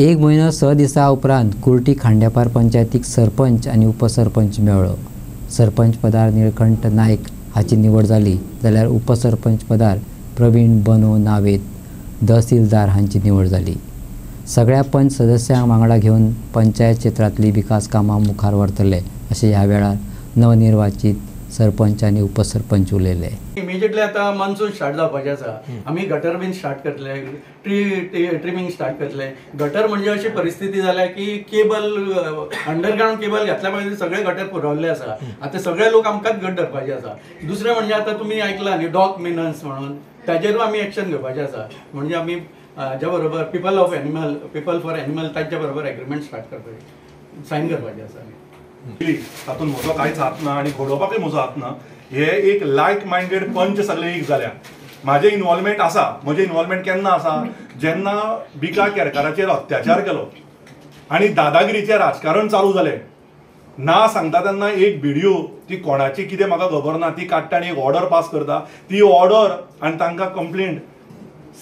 एक म्हयनो 6 दिसां उपरांत कुर्टी खांडेपार पंचायतीक सरपंच आनी उपसरपंच मेळ्ळो। सरपंच पदार निळकंठ नायक हाची निवड जाली जाल्यार उपसरपंच पदार प्रवीण बनो नावेत तहसीलदार हांची निवड जाली। सगळ्या पंच सदस्यांक वांगडा घेवन पंचायत क्षेत्रांतली विकास कामां मुखार व्हरतले अशें ह्या वेळार नवनिर्वाचित सरपंच आनी उपसरपंच उलयले। इमिजिएटली आता मान्सून स्टार्ट जावपाचें आसा, आमी गटर बीन स्टार्ट करतले, ट्रिमिंग स्टार्ट करतले। गटर म्हणजे अशी परिस्थिती जाल्या की केबल अंडरग्राउंड केबल घातल्या पाहिजे, सगळे गटर पुरवल्ले आसा। आता सगळे लोक आमकांच घट धरपाचे आसा। दुसरें म्हणजे आता तुमी आयकला न्ही डॉग मिनन्स म्हणून, ताजेरूय आमी एक्शन घेवपाचें आसा। म्हणजे आमी हाच्या बरोबर पीपल फॉर एनिमल तांच्या बरोबर एग्रीमेंट स्टार्ट करपाची, सायन करपाचें आसा। तातूंत म्हजो कांयच हात ना आनी घडोवपाकूय म्हजो हात ना। हे एक लायक मायंडेड पंच सगळे एक जाल्या। म्हाजें इन्वॉल्वमेंट आसा। म्हजें इन्वॉल्वमेंट केन्ना आसा, जेन्ना बिका केरकाराचेर अत्याचार केलो आनी दादागिरीचें राजकारण चालू जालें। ना सांगता तेन्ना एक व्हिडिओ ती कोणाची कितें म्हाका खबर ना, ती काडटा आनी एक ऑर्डर पास करता। ती ऑर्डर आनी तांकां कंप्लेंट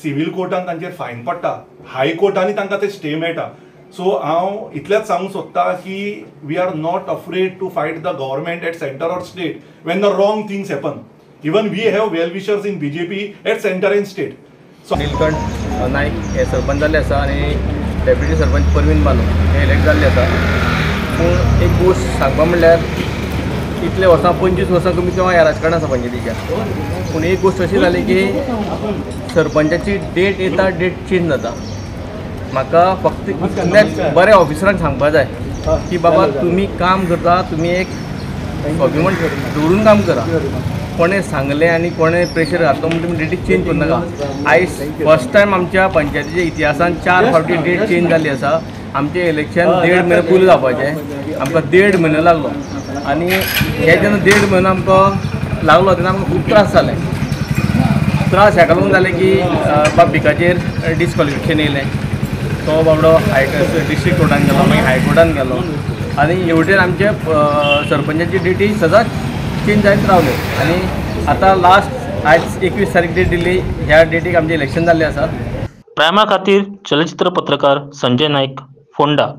सिव्हील कोर्टान तांचेर फायन पडटा, हायकोर्टांनी तांकां ते स्टे मेळटा। सो हांव इतलेंच सांगूंक सोदतां की we are not afraid to fight the government at centre or state when the wrong things happen. Even we have well wishers in BJP at centre and state. So Nilkanth Naik हे सरपंच जाल्ले आसा आनी डेप्युटी सरपंच प्रवीण बानो हे इलेक्ट जाल्ले आसा। पूण एक गोश्ट सांगपा म्हणल्यार इतले वर्सां 25 वर्सां कमी किंवा ह्या राजकारण आसा पंचायतीच्या। पूण एक गोश्ट अशी जाली की सरपंचाची डेट येता, डेट चेंज जाता। म्हाका फक्त इतलेंच बऱ्या ऑफिसरांक सांगपा जाय की बाबा तुमी काम करता, तुमी एक स्वाभिमान दवरून काम करा। कोणें सांगलें आनी कोणें प्रेशर घातलो म्हणून तुमी डेटी चेंज करूं नाका। आयज फर्स्ट टायम आमच्या पंचायतीच्या इतिहासान 4 फावटी डेट चेंज जाल्ली आसा। आमचें इलेक्शन 1.5 म्हयने पयलीं जावपाचें, आमकां 1.5 म्हयनो लागलो आनी हे जेन्ना 1.5 म्हयनो आमकां लागलो तेन्ना आमकां खूब त्रास जाले। त्रास हेका लागून जाले की बिकाचेर डिस्क्वॉलिफिकेशन येयलें। तो बाबडो डिस्ट्रिक्ट कोर्टान गेलो, मागीर हायकोर्टान गेलो आनी हेवटेन आमचे सरपंचाची डेटी सदांच चेंज जायत रावल्यो। आनी आतां लास्ट आयज 21 तारीख डेट दिल्ली, ह्या डेटीक आमचें इलेक्शन जाल्लें आसा। प्रायमा खातीर चलचित्र पत्रकार संजय नायक, फोंडा।